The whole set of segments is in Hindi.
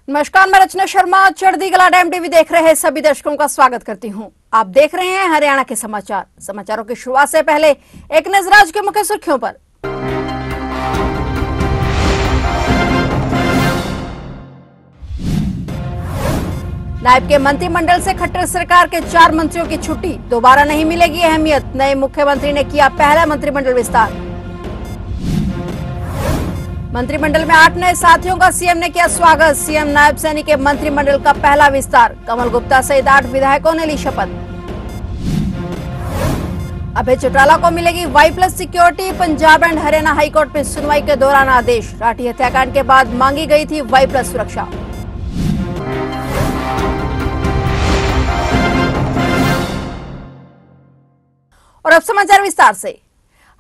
नमस्कार, मैं रचना शर्मा। चढ़ती कला टाइम टीवी देख रहे सभी दर्शकों का स्वागत करती हूं। आप देख रहे हैं हरियाणा के समाचार। समाचारों की शुरुआत से पहले एक नजर आज के मुख्य सुर्खियों पर। नायब के मंत्रिमंडल से खट्टर सरकार के 4 मंत्रियों की छुट्टी, दोबारा नहीं मिलेगी अहमियत। नए मुख्यमंत्री ने किया पहला मंत्रिमंडल विस्तार। मंत्रिमंडल में 8 नए साथियों का सीएम ने किया स्वागत। सीएम नायब सैनी के मंत्रिमंडल का पहला विस्तार। कमल गुप्ता सहित 8 विधायकों ने ली शपथ। अभय चौटाला को मिलेगी Y+ security. Punjab and Haryana high court में सुनवाई के दौरान आदेश। राठी हत्याकांड के बाद मांगी गई थी Y+ सुरक्षा। और अब समाचार विस्तार से।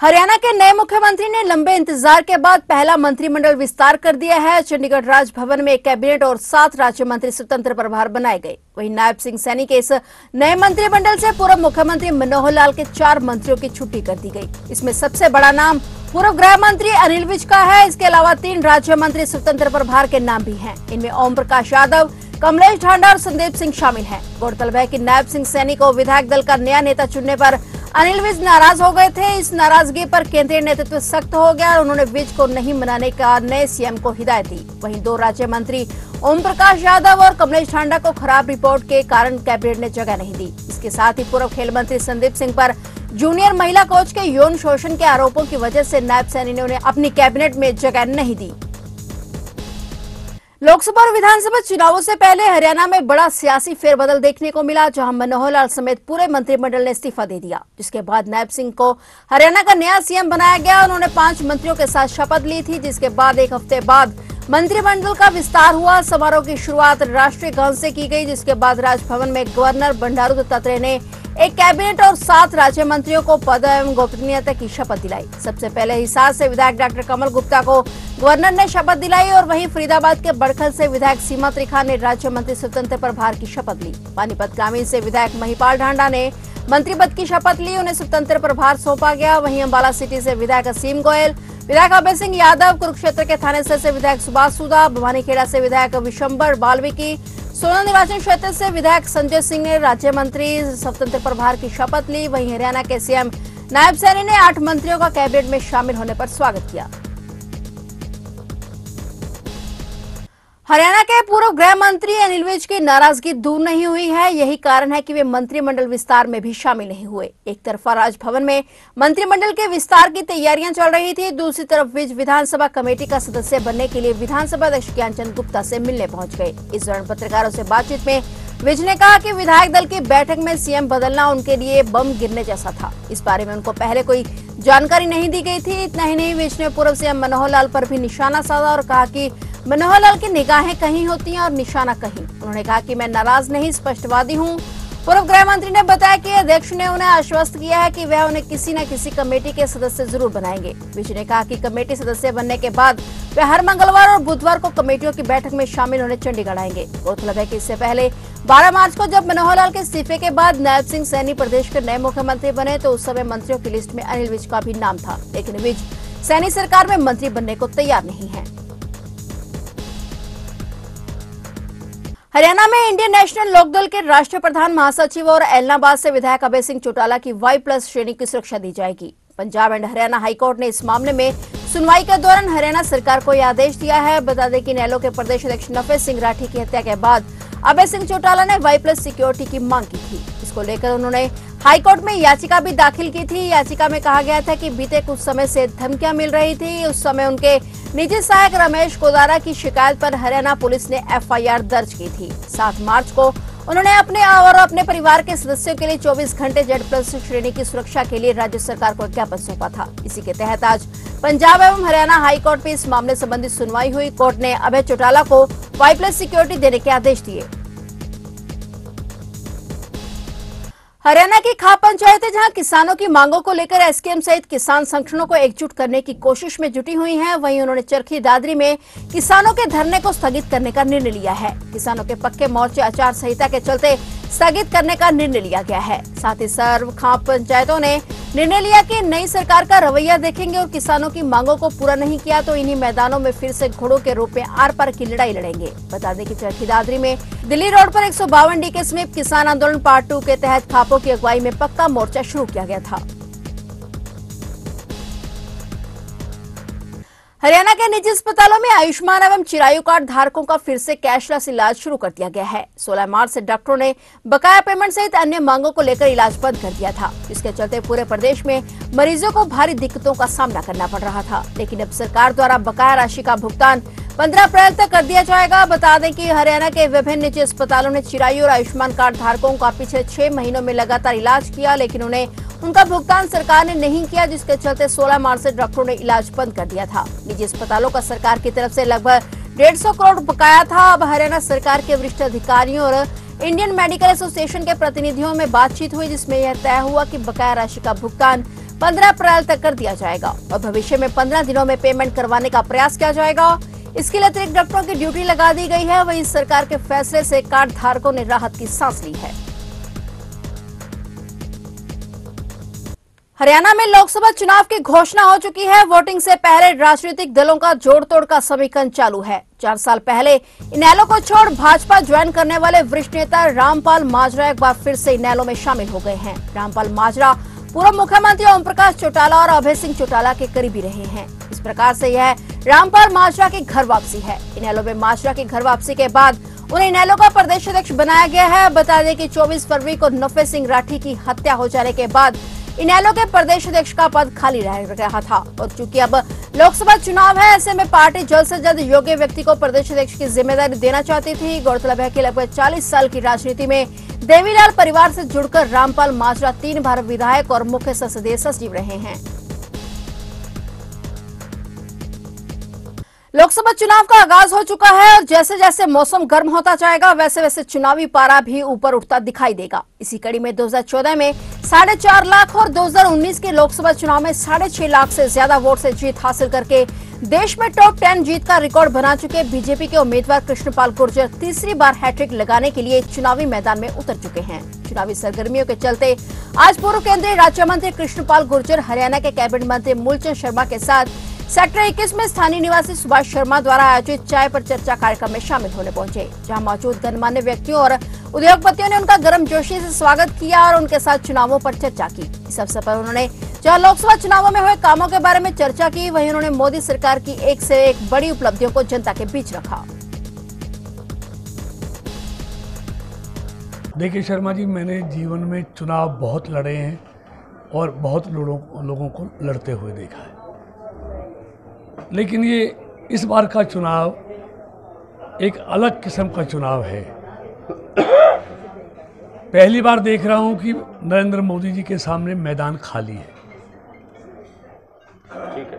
हरियाणा के नए मुख्यमंत्री ने लंबे इंतजार के बाद पहला मंत्रिमंडल विस्तार कर दिया है। चंडीगढ़ राजभवन में कैबिनेट और 7 राज्य मंत्री स्वतंत्र प्रभार बनाए गए। वहीं नायब सिंह सैनी के इस नए मंत्रिमंडल से पूर्व मुख्यमंत्री मनोहर लाल के 4 मंत्रियों की छुट्टी कर दी गई। इसमें सबसे बड़ा नाम पूर्व गृह मंत्री अनिल विज का है। इसके अलावा 3 राज्य मंत्री स्वतंत्र प्रभार के नाम भी हैं। इनमें ओम प्रकाश यादव, कमलेश ढांडा और संदीप सिंह शामिल हैं। गौरतलब है कि नायब सिंह सैनी को विधायक दल का नया नेता चुनने पर अनिल विज नाराज हो गए थे। इस नाराजगी पर केंद्रीय नेतृत्व सख्त हो गया और उन्होंने विज को नहीं मनाने का नए सीएम को हिदायत दी। वहीं 2 राज्य मंत्री ओम प्रकाश यादव और कमलेश ढांडा को खराब रिपोर्ट के कारण कैबिनेट ने जगह नहीं दी। इसके साथ ही पूर्व खेल मंत्री संदीप सिंह पर जूनियर महिला कोच के यौन शोषण के आरोपों की वजह से नायब सैनी ने उन्हें अपनी कैबिनेट में जगह नहीं दी। लोकसभा और विधानसभा चुनावों से पहले हरियाणा में बड़ा सियासी फेरबदल देखने को मिला, जहां मनोहर लाल समेत पूरे मंत्रिमंडल ने इस्तीफा दे दिया। जिसके बाद नायब सिंह को हरियाणा का नया सीएम बनाया गया। उन्होंने 5 मंत्रियों के साथ शपथ ली थी, जिसके बाद 1 हफ्ते बाद मंत्रिमंडल का विस्तार हुआ। समारोह की शुरुआत राष्ट्रीय गान से की गई, जिसके बाद राजभवन में गवर्नर बंडारू दत्तात्रेय ने एक कैबिनेट और 7 राज्य मंत्रियों को पद एवं गोपनीयता की शपथ दिलाई। सबसे पहले हिसार से विधायक डॉक्टर कमल गुप्ता को गवर्नर ने शपथ दिलाई और वहीं फरीदाबाद के बड़खल से विधायक सीमा त्रिखा ने राज्य मंत्री स्वतंत्र प्रभार की शपथ ली। पानीपत ग्रामीण से विधायक महिपाल ढांडा ने मंत्री पद की शपथ ली, उन्हें स्वतंत्र प्रभार सौंपा गया। वहीं अम्बाला सिटी से विधायक असीम गोयल, विधायक अभय सिंह यादव, कुरुक्षेत्र के थानेसर से विधायक सुभाष सुधा, भवानीखेड़ा से विधायक विशंबर बाल्मीकि, सोलन निर्वाचन क्षेत्र से विधायक संजय सिंह ने राज्य मंत्री स्वतंत्र प्रभार की शपथ ली। वहीं हरियाणा के सीएम नायब सैनी ने 8 मंत्रियों का कैबिनेट में शामिल होने पर स्वागत किया। हरियाणा के पूर्व गृह मंत्री अनिल विज की नाराजगी दूर नहीं हुई है। यही कारण है कि वे मंत्रिमंडल विस्तार में भी शामिल नहीं हुए। एक तरफा राजभवन में मंत्रिमंडल के विस्तार की तैयारियां चल रही थी, दूसरी तरफ विज विधानसभा कमेटी का सदस्य बनने के लिए विधानसभा अध्यक्ष ज्ञानचंद गुप्ता से मिलने पहुंच गए। इस दौरान पत्रकारों से बातचीत में विज ने कहा कि विधायक दल की बैठक में सीएम बदलना उनके लिए बम गिरने जैसा था। इस बारे में उनको पहले कोई जानकारी नहीं दी गई थी। इतना ही नहीं, विज ने पूर्व सीएम मनोहर लाल पर भी निशाना साधा और कहा कि मनोहर लाल की निगाहें कहीं होती हैं और निशाना कहीं। उन्होंने कहा कि मैं नाराज नहीं, स्पष्टवादी हूं। पूर्व गृह मंत्री ने बताया कि अध्यक्ष ने उन्हें आश्वस्त किया है कि वह उन्हें किसी न किसी कमेटी के सदस्य जरूर बनाएंगे। विज ने कहा कि कमेटी सदस्य बनने के बाद वे हर मंगलवार और बुधवार को कमेटियों की बैठक में शामिल होने चंडीगढ़ आएंगे। गौरतलब है कि इससे पहले 12 मार्च को जब मनोहर लाल के इस्तीफे के बाद नायब सिंह सैनी प्रदेश के नए मुख्यमंत्री बने तो उस समय मंत्रियों की लिस्ट में अनिल विज का भी नाम था, लेकिन विज सैनी सरकार में मंत्री बनने को तैयार नहीं है। हरियाणा में इंडियन नेशनल लोकदल के राष्ट्रीय प्रधान महासचिव और एलनाबाद से विधायक अभय सिंह चौटाला की Y+ श्रेणी की सुरक्षा दी जाएगी। पंजाब एंड हरियाणा हाईकोर्ट ने इस मामले में सुनवाई के दौरान हरियाणा सरकार को यह आदेश दिया है। बता दें कि नेलो के प्रदेश अध्यक्ष नफेस सिंह राठी की हत्या के बाद अभय सिंह चौटाला ने Y+ सिक्योरिटी की मांग की थी। इसको लेकर उन्होंने हाईकोर्ट में याचिका भी दाखिल की थी। याचिका में कहा गया था कि बीते कुछ समय से धमकियां मिल रही थी। उस समय उनके निजी सहायक रमेश कोदारा की शिकायत पर हरियाणा पुलिस ने FIR दर्ज की थी। 7 मार्च को उन्होंने अपने और अपने परिवार के सदस्यों के लिए 24 घंटे Z+ श्रेणी की सुरक्षा के लिए राज्य सरकार को ज्ञापन सौंपा था। इसी के तहत आज पंजाब एवं हरियाणा हाईकोर्ट में इस मामले संबंधी सुनवाई हुई। कोर्ट ने अभय चौटाला को Y+ सिक्योरिटी देने के आदेश दिए। हरियाणा की खाप पंचायतें जहां किसानों की मांगों को लेकर SKM सहित किसान संगठनों को एकजुट करने की कोशिश में जुटी हुई हैं, वहीं उन्होंने चरखी दादरी में किसानों के धरने को स्थगित करने का निर्णय लिया है। किसानों के पक्के मोर्चे आचार संहिता के चलते स्थगित करने का निर्णय लिया गया है। साथ ही सर्व खाप पंचायतों ने निर्णय लिया कि नई सरकार का रवैया देखेंगे और किसानों की मांगों को पूरा नहीं किया तो इन्हीं मैदानों में फिर से घोड़ों के रूप में आर पार की लड़ाई लड़ेंगे। बता दें कि चरखी दादरी में दिल्ली रोड पर 152 डी के समीप किसान आंदोलन पार्ट 2 के तहत खापों की अगुवाई में पक्का मोर्चा शुरू किया गया था। हरियाणा के निजी अस्पतालों में आयुष्मान एवं चिरायु कार्ड धारकों का फिर से कैशलेस इलाज शुरू कर दिया गया है। 16 मार्च से डॉक्टरों ने बकाया पेमेंट सहित अन्य मांगों को लेकर इलाज बंद कर दिया था, जिसके चलते पूरे प्रदेश में मरीजों को भारी दिक्कतों का सामना करना पड़ रहा था। लेकिन अब सरकार द्वारा बकाया राशि का भुगतान 15 अप्रैल तक कर दिया जाएगा। बता दें कि हरियाणा के विभिन्न निजी अस्पतालों ने चिरायु और आयुष्मान कार्ड धारकों का पिछले 6 महीनों में लगातार इलाज किया, लेकिन उन्हें उनका भुगतान सरकार ने नहीं किया, जिसके चलते 16 मार्च से डॉक्टरों ने इलाज बंद कर दिया था। निजी अस्पतालों का सरकार की तरफ से लगभग 150 करोड़ बकाया था। अब हरियाणा सरकार के वरिष्ठ अधिकारियों और इंडियन मेडिकल एसोसिएशन के प्रतिनिधियों में बातचीत हुई, जिसमें यह तय हुआ कि बकाया राशि का भुगतान 15 अप्रैल तक कर दिया जाएगा और भविष्य में 15 दिनों में पेमेंट करवाने का प्रयास किया जाएगा। इसके लिए अतिरिक्त डॉक्टरों की ड्यूटी लगा दी गई है। वहीं सरकार के फैसले से कार्ड धारकों ने राहत की सांस ली है। हरियाणा में लोकसभा चुनाव की घोषणा हो चुकी है। वोटिंग से पहले राजनीतिक दलों का जोड़ तोड़ का समीकरण चालू है। 4 साल पहले इनेलो को छोड़ भाजपा ज्वाइन करने वाले वरिष्ठ नेता रामपाल माजरा एक बार फिर से इनेलो में शामिल हो गए हैं। रामपाल माजरा पूर्व मुख्यमंत्री ओम प्रकाश चौटाला और अभय सिंह चौटाला के करीबी रहे हैं। इस प्रकार से यह रामपाल माजरा की घर वापसी है। इनेलो में माजरा की घर वापसी के बाद उन्हें इनेलो का प्रदेश अध्यक्ष बनाया गया है। बता दें कि 24 फरवरी को नफे सिंह राठी की हत्या हो जाने के बाद इनेलो के प्रदेश अध्यक्ष का पद खाली रह रहा था और चूंकि अब लोकसभा चुनाव है, ऐसे में पार्टी जल्द से जल्द योग्य व्यक्ति को प्रदेश अध्यक्ष की जिम्मेदारी देना चाहती थी। गौरतलब है कि लगभग 40 साल की राजनीति में देवीलाल परिवार से जुड़कर रामपाल माजरा 3 बार विधायक और मुख्य संसदीय सचिव रहे हैं। लोकसभा चुनाव का आगाज हो चुका है और जैसे जैसे मौसम गर्म होता जाएगा वैसे वैसे चुनावी पारा भी ऊपर उठता दिखाई देगा। इसी कड़ी में 2014 में 4.5 लाख और 2019 के लोकसभा चुनाव में 6.5 लाख से ज्यादा वोट से जीत हासिल करके देश में टॉप 10 जीत का रिकॉर्ड बना चुके बीजेपी के उम्मीदवार कृष्णपाल गुर्जर तीसरी बार हैट्रिक लगाने के लिए चुनावी मैदान में उतर चुके हैं। चुनावी सरगर्मियों के चलते आज पूर्व केंद्रीय राज्य मंत्री कृष्णपाल गुर्जर हरियाणा के कैबिनेट मंत्री मूलचंद शर्मा के साथ सेक्टर 21 में स्थानीय निवासी सुभाष शर्मा द्वारा आयोजित चाय पर चर्चा कार्यक्रम में शामिल होने पहुंचे, जहां मौजूद गणमान्य व्यक्तियों और उद्योगपतियों ने उनका गर्मजोशी से स्वागत किया और उनके साथ चुनावों पर चर्चा की। इस अवसर पर उन्होंने जहां लोकसभा चुनावों में हुए कामों के बारे में चर्चा की, वहीं उन्होंने मोदी सरकार की एक से एक बड़ी उपलब्धियों को जनता के बीच रखा। देखिए शर्मा जी, मैंने जीवन में चुनाव बहुत लड़े हैं और बहुत लोगों को लड़ते हुए देखा है, लेकिन ये इस बार का चुनाव एक अलग किस्म का चुनाव है। पहली बार देख रहा हूं कि नरेंद्र मोदी जी के सामने मैदान खाली है। ठीक है।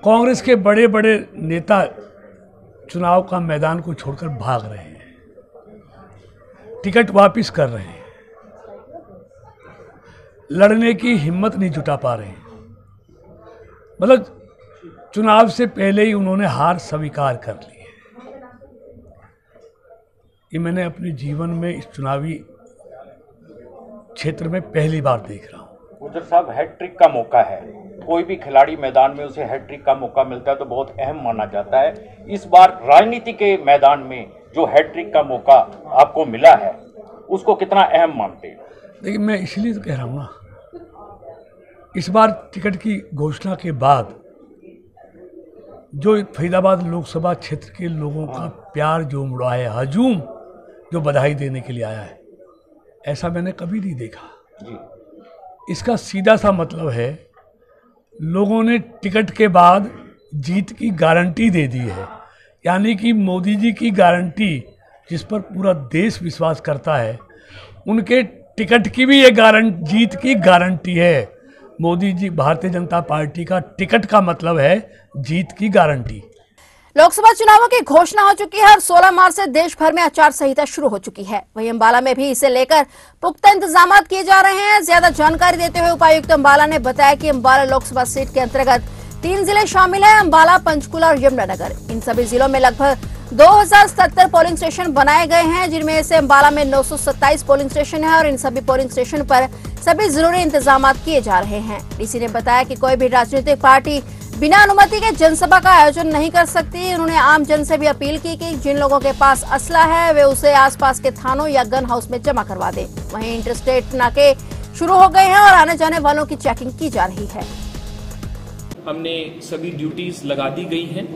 कांग्रेस के बड़े बड़े नेता चुनाव का मैदान को छोड़कर भाग रहे हैं, टिकट वापस कर रहे हैं, लड़ने की हिम्मत नहीं जुटा पा रहे हैं। मतलब चुनाव से पहले ही उन्होंने हार स्वीकार कर ली है। ये मैंने अपने जीवन में इस चुनावी क्षेत्र में पहली बार देख रहा हूँ। गुर्जर साहब, हैट्रिक का मौका है, कोई भी खिलाड़ी मैदान में उसे हैट्रिक का मौका मिलता है तो बहुत अहम माना जाता है। इस बार राजनीति के मैदान में जो हैट्रिक का मौका आपको मिला है उसको कितना अहम मानते हैं? देखिए, मैं इसलिए तो कह रहा हूँ ना, इस बार टिकट की घोषणा के बाद जो फरीदाबाद लोकसभा क्षेत्र के लोगों का प्यार जो मुड़ा है, हजूम जो बधाई देने के लिए आया है, ऐसा मैंने कभी नहीं देखा जी। इसका सीधा सा मतलब है लोगों ने टिकट के बाद जीत की गारंटी दे दी है, यानी कि मोदी जी की गारंटी जिस पर पूरा देश विश्वास करता है, उनके टिकट की भी ये जीत की गारंटी है। मोदी जी, भारतीय जनता पार्टी का टिकट का मतलब है जीत की गारंटी। लोकसभा चुनावों की घोषणा हो चुकी है और 16 मार्च से देश भर में आचार संहिता शुरू हो चुकी है। वहीं अंबाला में भी इसे लेकर पुख्ता इंतजाम किए जा रहे हैं। ज्यादा जानकारी देते हुए उपायुक्त अंबाला ने बताया कि अंबाला लोकसभा सीट के अंतर्गत 3 जिले शामिल हैं, अंबाला, पंचकुला और यमुनानगर। इन सभी जिलों में लगभग 2077 पोलिंग स्टेशन बनाए गए हैं, जिनमें से अंबाला में 927 पोलिंग स्टेशन है और इन सभी पोलिंग स्टेशन पर सभी जरूरी इंतजाम किए जा रहे हैं। डीसी ने बताया कि कोई भी राजनीतिक पार्टी बिना अनुमति के जनसभा का आयोजन नहीं कर सकती। उन्होंने आम जन से भी अपील की कि जिन लोगों के पास असला है वे उसे आसपास के थानों या गन हाउस में जमा करवा दें। वहीं इंटरस्टेट नाके शुरू हो गए हैं और आने जाने वालों की चेकिंग की जा रही है। हमने सभी ड्यूटीज लगा दी गई हैं।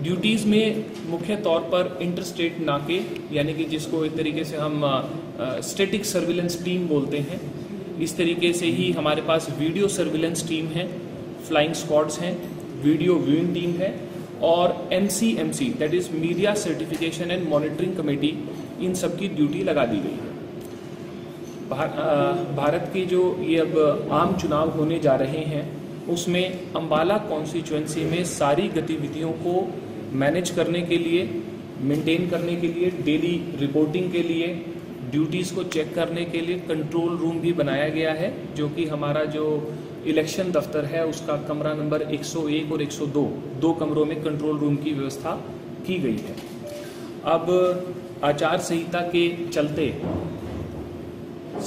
ड्यूटीज में मुख्य तौर पर इंटरस्टेट नाके, यानी कि जिसको एक तरीके से हम स्टैटिक सर्विलेंस टीम बोलते हैं, इस तरीके से ही हमारे पास वीडियो सर्विलेंस टीम है, फ्लाइंग स्क्वाड्स हैं, वीडियो व्यूइंग टीम है और MCMC that is media certification and monitoring committee, इन सब की ड्यूटी लगा दी गई है। भारत के जो ये अब आम चुनाव होने जा रहे हैं उसमें अंबाला कॉन्स्टिट्यूएंसी में सारी गतिविधियों को मैनेज करने के लिए, मेंटेन करने के लिए, डेली रिपोर्टिंग के लिए, ड्यूटीज़ को चेक करने के लिए कंट्रोल रूम भी बनाया गया है, जो कि हमारा जो इलेक्शन दफ्तर है उसका कमरा नंबर 101 और 102, 2 कमरों में कंट्रोल रूम की व्यवस्था की गई है। अब आचार संहिता के चलते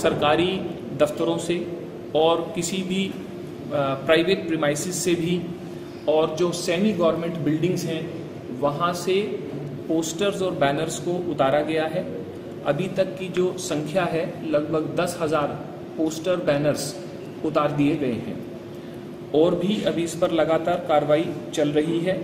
सरकारी दफ्तरों से और किसी भी प्राइवेट प्रीमाइसेस से भी और जो सेमी गवर्नमेंट बिल्डिंग्स हैं वहाँ से पोस्टर्स और बैनर्स को उतारा गया है। अभी तक की जो संख्या है लगभग 10,000 पोस्टर बैनर्स उतार दिए गए हैं और भी अभी इस पर लगातार कार्रवाई चल रही है।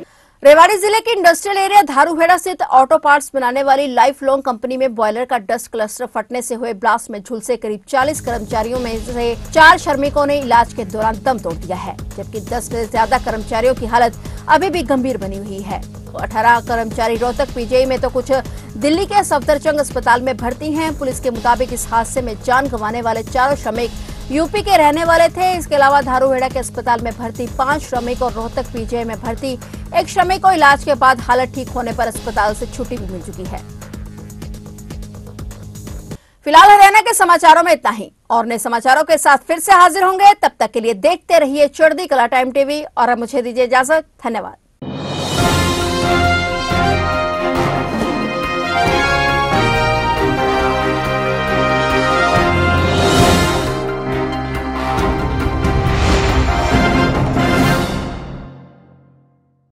रेवाड़ी जिले के इंडस्ट्रियल एरिया धारूहेड़ा स्थित ऑटो पार्ट्स बनाने वाली लाइफ लॉन्ग कंपनी में बॉयलर का डस्ट क्लस्टर फटने से हुए ब्लास्ट में झुलसे करीब 40 कर्मचारियों में से 4 श्रमिकों ने इलाज के दौरान दम तोड़ दिया है, जबकि 10 से ज्यादा कर्मचारियों की हालत अभी भी गंभीर बनी हुई है। 18 कर्मचारी रोहतक पीजीआई में तो कुछ दिल्ली के सफदरजंग अस्पताल में भर्ती हैं। पुलिस के मुताबिक इस हादसे में जान गंवाने वाले 4 श्रमिक यूपी के रहने वाले थे। इसके अलावा धारूहेड़ा के अस्पताल में भर्ती 5 श्रमिक और रोहतक पीजीआई में भर्ती 1 श्रमिक को इलाज के बाद हालत ठीक होने पर अस्पताल से छुट्टी भी मिल चुकी है। फिलहाल हरियाणा के समाचारों में इतना ही और नए समाचारों के साथ फिर से हाजिर होंगे। तब तक के लिए देखते रहिए चढ़ती कला टाइम टीवी और अब मुझे दीजिए इजाजत। धन्यवाद।